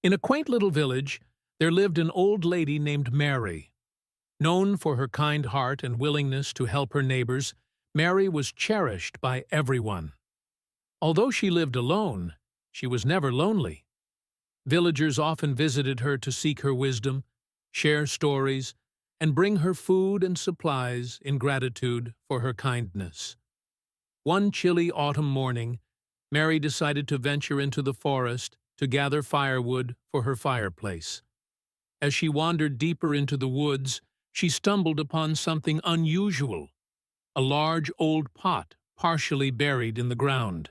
In a quaint little village, there lived an old lady named Mary. Known for her kind heart and willingness to help her neighbors, Mary was cherished by everyone. Although she lived alone, she was never lonely. Villagers often visited her to seek her wisdom, share stories, and bring her food and supplies in gratitude for her kindness. One chilly autumn morning, Mary decided to venture into the forest to gather firewood for her fireplace. As she wandered deeper into the woods, she stumbled upon something unusual, a large old pot partially buried in the ground.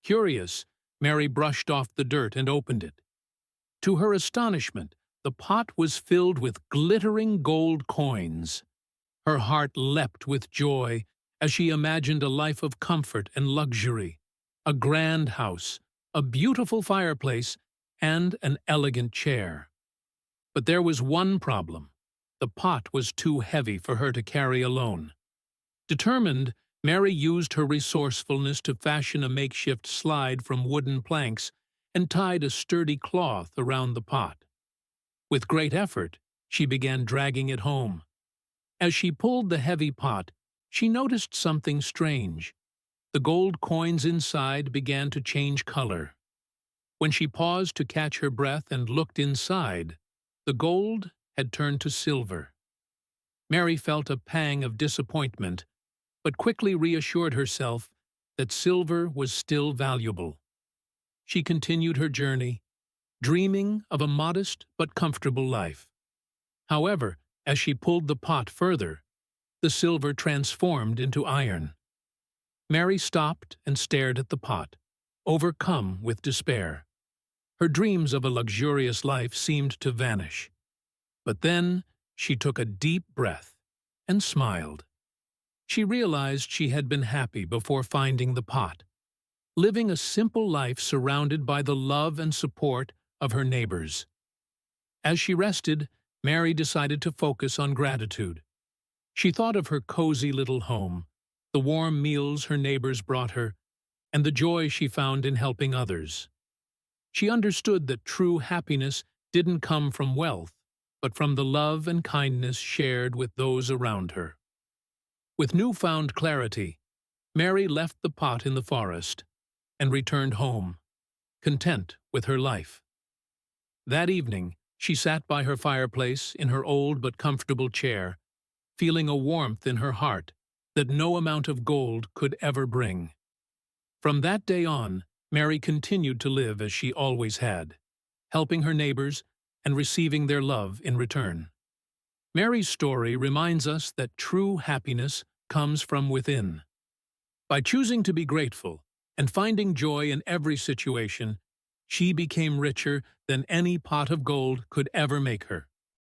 Curious, Mary brushed off the dirt and opened it. To her astonishment, the pot was filled with glittering gold coins. Her heart leapt with joy as she imagined a life of comfort and luxury, a grand house, a beautiful fireplace, and an elegant chair. But there was one problem. The pot was too heavy for her to carry alone. Determined, Mary used her resourcefulness to fashion a makeshift slide from wooden planks and tied a sturdy cloth around the pot. With great effort, she began dragging it home. As she pulled the heavy pot, she noticed something strange. The gold coins inside began to change color. When she paused to catch her breath and looked inside, the gold had turned to silver. Mary felt a pang of disappointment, but quickly reassured herself that silver was still valuable. She continued her journey, dreaming of a modest but comfortable life. However, as she pulled the pot further, the silver transformed into iron. Mary stopped and stared at the pot, overcome with despair. Her dreams of a luxurious life seemed to vanish. But then she took a deep breath and smiled. She realized she had been happy before finding the pot, living a simple life surrounded by the love and support of her neighbors. As she rested, Mary decided to focus on gratitude. She thought of her cozy little home, the warm meals her neighbors brought her, and the joy she found in helping others. She understood that true happiness didn't come from wealth, but from the love and kindness shared with those around her. With newfound clarity, Mary left the pot in the forest and returned home, content with her life. That evening, she sat by her fireplace in her old but comfortable chair, feeling a warmth in her heart that no amount of gold could ever bring. From that day on, Mary continued to live as she always had, helping her neighbors and receiving their love in return. Mary's story reminds us that true happiness comes from within. By choosing to be grateful and finding joy in every situation, she became richer than any pot of gold could ever make her.